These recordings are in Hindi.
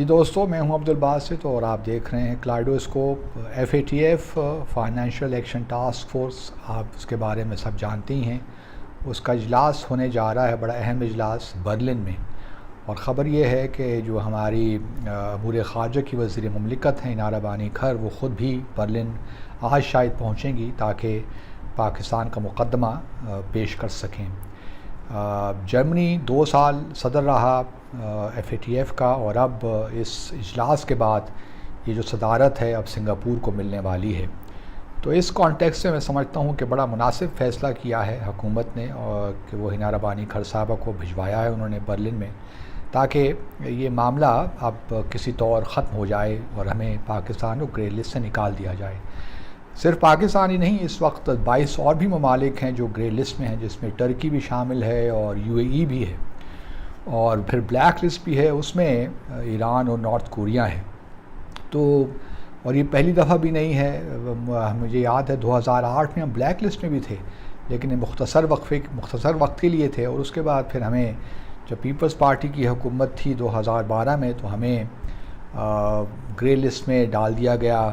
जी दोस्तों, मैं हूं अब्दुल बासित और आप देख रहे हैं kaleidoscope. FATF financial action task force, आप उसके बारे में सब जानते ही हैं। उसका इजलास होने जा रहा है, बड़ा अहम इजलास बर्लिन में। और ख़बर यह है कि जो हमारी अमूर ख़ारजा की वज़ीर मुमलिकत हैं इनारा बानी खर, वो ख़ुद भी बर्लिन आज शायद पहुँचेंगी ताकि पाकिस्तान का मुक़दमा पेश कर सकें। जर्मनी 2 साल सदर रहा FATF का, और अब इस इजलास के बाद ये जो सदारत है अब सिंगापुर को मिलने वाली है। तो इस कॉन्टेक्स्ट से मैं समझता हूँ कि बड़ा मुनासिब फ़ैसला किया है हुकूमत ने, और कि वो इनारा बानी खर साहबा को भिजवाया है उन्होंने बर्लिन में, ताकि ये मामला अब किसी तौर ख़त्म हो जाए और हमें पाकिस्तान को ग्रे लिस्ट से निकाल दिया जाए। सिर्फ पाकिस्तान ही नहीं, इस वक्त 22 और भी ममालिक हैं जो ग्रे लिस्ट में हैं, जिसमें टर्की भी शामिल है और UAE भी है, और फिर ब्लैक लिस्ट भी है, उसमें ईरान और नॉर्थ कोरिया है। तो और ये पहली दफ़ा भी नहीं है, मुझे याद है 2008 में हम ब्लैक लिस्ट में भी थे, लेकिन ये मुख्तसर वक्त के लिए थे। और उसके बाद फिर हमें, जब पीपल्स पार्टी की हुकूमत थी 2012 में, तो हमें ग्रे लिस्ट में डाल दिया गया।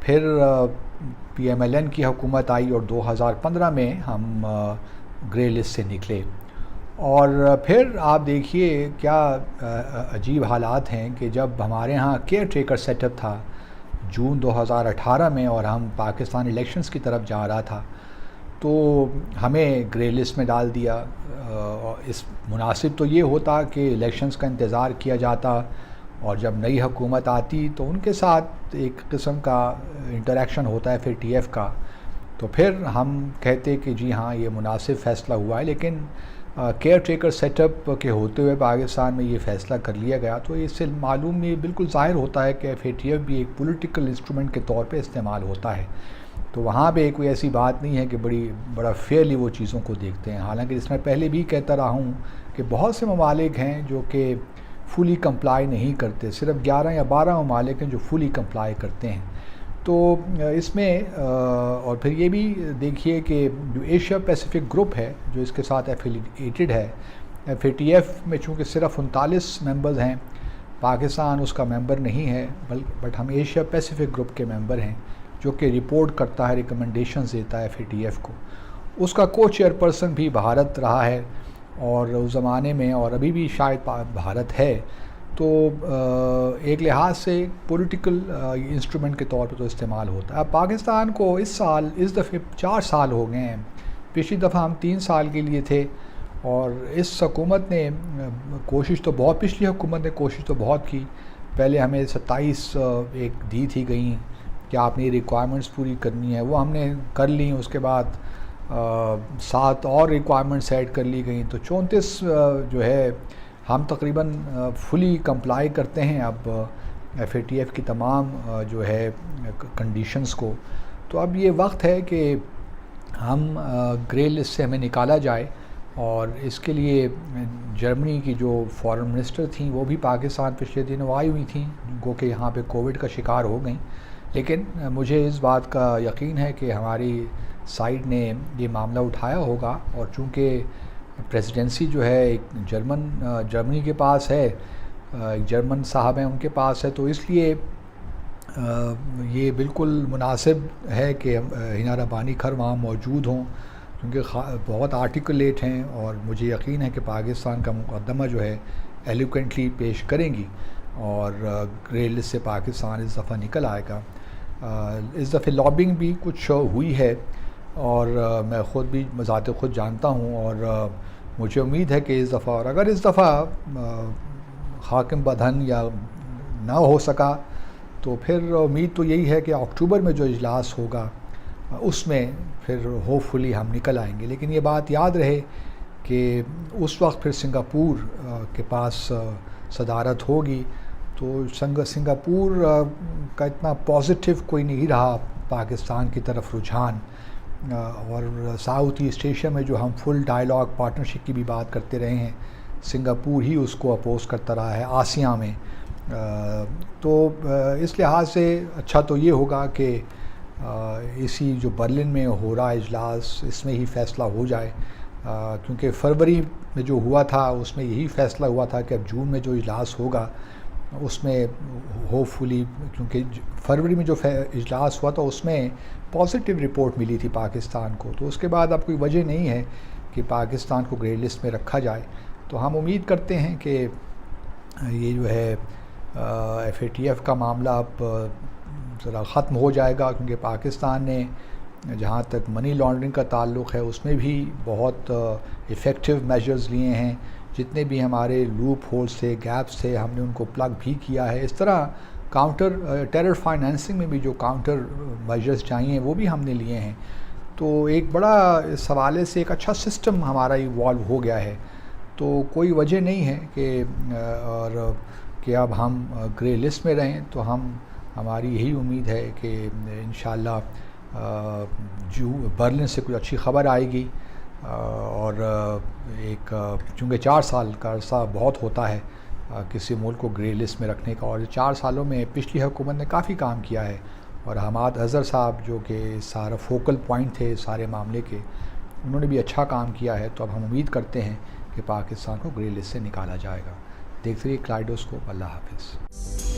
फिर PMLN की हुकूमत आई और 2015 में हम ग्रे लिस्ट से निकले। और फिर आप देखिए क्या अजीब हालात हैं कि जब हमारे यहाँ केयर टेकर सेटअप था जून 2018 में, और हम पाकिस्तान इलेक्शंस की तरफ जा रहा था, तो हमें ग्रे लिस्ट में डाल दिया। इस मुनासिब तो ये होता कि इलेक्शंस का इंतज़ार किया जाता, और जब नई हुकूमत आती तो उनके साथ एक किस्म का इंटरेक्शन होता है FATF का, तो फिर हम कहते कि जी हाँ, ये मुनासिब फ़ैसला हुआ है। लेकिन केयर टेकर सेटअप के होते हुए पाकिस्तान में ये फ़ैसला कर लिया गया, तो इससे मालूम, ये बिल्कुल ज़ाहिर होता है कि FATF भी एक पॉलिटिकल इंस्ट्रूमेंट के तौर पे इस्तेमाल होता है। तो वहाँ पे कोई ऐसी बात नहीं है कि बड़ा फेयरली वो चीज़ों को देखते हैं। हालांकि इसमें पहले भी कहता रहा हूँ कि बहुत से ममालिक हैं जो कि फुली कंप्लाई नहीं करते, सिर्फ 11 या 12 ममालिक हैं जो फुली कंप्लाई करते हैं। तो इसमें और फिर ये भी देखिए कि जो एशिया पैसिफिक ग्रुप है जो इसके साथ एफिलिएटेड है, FATF में चूँकि सिर्फ 39 मेंबर्स हैं, पाकिस्तान उसका मेंबर नहीं है, बट हम एशिया पैसिफिक ग्रुप के मेंबर हैं, जो कि रिपोर्ट करता है, रिकमेंडेशंस देता है FATF को। उसका को चेयरपर्सन भी भारत रहा है, और उस ज़माने में, और अभी भी शायद भारत है। तो एक लिहाज से पॉलिटिकल इंस्ट्रूमेंट के तौर पर तो इस्तेमाल होता है। अब पाकिस्तान को इस दफ़े 4 साल हो गए हैं, पिछली दफ़ा हम 3 साल के लिए थे। और इस हुकूमत ने पिछली हुकूमत ने कोशिश तो बहुत की। पहले हमें 27 एक दी थी गई कि आपने रिक्वायरमेंट्स पूरी करनी है, वो हमने कर ली। उसके बाद 7 और रिक्वायरमेंट्स ऐड कर ली गई, तो 34 जो है हम तकरीबन फुली कंप्लाई करते हैं अब FATF की तमाम जो है कंडीशंस को। तो अब ये वक्त है कि हम ग्रे लिस्ट से हमें निकाला जाए, और इसके लिए जर्मनी की जो फॉरेन मिनिस्टर थी वो भी पाकिस्तान पिछले दिनों आई हुई थी, गो कि यहाँ पे कोविड का शिकार हो गई। लेकिन मुझे इस बात का यकीन है कि हमारी साइड ने ये मामला उठाया होगा, और चूँकि प्रेसिडेंसी जो है एक जर्मनी के पास है, एक जर्मन साहब हैं उनके पास है, तो इसलिए ये बिल्कुल मुनासिब है कि इनारा बानी खर वहाँ मौजूद हों, क्योंकि बहुत आर्टिकुलेट हैं, और मुझे यकीन है कि पाकिस्तान का मुकदमा जो है एलोक्वेंटली पेश करेंगी, और ग्रे लिस्ट से पाकिस्तान इस दफ़ा निकल आएगा। इस दफ़े लॉबिंग भी कुछ हुई है, और मैं ख़ुद भी ज़ाते ख़ुद जानता हूँ, और मुझे उम्मीद है कि इस दफ़ा, और अगर इस दफ़ा हाकिम बदहन या ना हो सका, तो फिर उम्मीद तो यही है कि अक्टूबर में जो इजलास होगा उसमें फिर होपफुली हम निकल आएंगे। लेकिन ये बात याद रहे कि उस वक्त फिर सिंगापुर के पास सदारत होगी, तो सिंगापुर का इतना पॉजिटिव कोई नहीं रहा पाकिस्तान की तरफ रुझान। और साउथ ईस्ट एशिया में जो हम फुल डायलॉग पार्टनरशिप की भी बात करते रहे हैं, सिंगापुर ही उसको अपोज करता रहा है आसिया में। तो इस लिहाज से अच्छा तो ये होगा कि इसी जो बर्लिन में हो रहा इजलास, इसमें ही फ़ैसला हो जाए, क्योंकि फरवरी में जो हुआ था उसमें यही फ़ैसला हुआ था कि अब जून में जो इजलास होगा उसमें होपफुली, क्योंकि फरवरी में जो इजलास हुआ था उसमें पॉजिटिव रिपोर्ट मिली थी पाकिस्तान को, तो उसके बाद अब कोई वजह नहीं है कि पाकिस्तान को ग्रे लिस्ट में रखा जाए। तो हम उम्मीद करते हैं कि ये जो है FATF का मामला अब ज़रा ख़त्म हो जाएगा, क्योंकि पाकिस्तान ने जहाँ तक मनी लॉन्ड्रिंग का ताल्लुक़ है उसमें भी बहुत इफ़ेक्टिव मेजर्स लिए हैं। जितने भी हमारे लूप होल्स थे, गैप्स थे, हमने उनको प्लग भी किया है। इस तरह काउंटर टेरर फाइनेंसिंग में भी जो काउंटर मेजर्स चाहिए वो भी हमने लिए हैं। तो एक बड़ा इस हवाले से एक अच्छा सिस्टम हमारा इवॉल्व हो गया है। तो कोई वजह नहीं है कि अब हम ग्रे लिस्ट में रहें। तो हमारी यही उम्मीद है कि इंशाल्लाह जो बर्लिन से कुछ अच्छी ख़बर आएगी। और एक चूँकि 4 साल का अरसा बहुत होता है किसी मुल्क को ग्रे लिस्ट में रखने का, और 4 सालों में पिछली हुकूमत ने काफ़ी काम किया है। और हमाद अज़हर साहब जो कि सारा फोकल पॉइंट थे सारे मामले के, उन्होंने भी अच्छा काम किया है। तो अब हम उम्मीद करते हैं कि पाकिस्तान को ग्रे लिस्ट से निकाला जाएगा। देखते रहिए कलाइडोस्कोप। अल्लाह हाफ़िज़।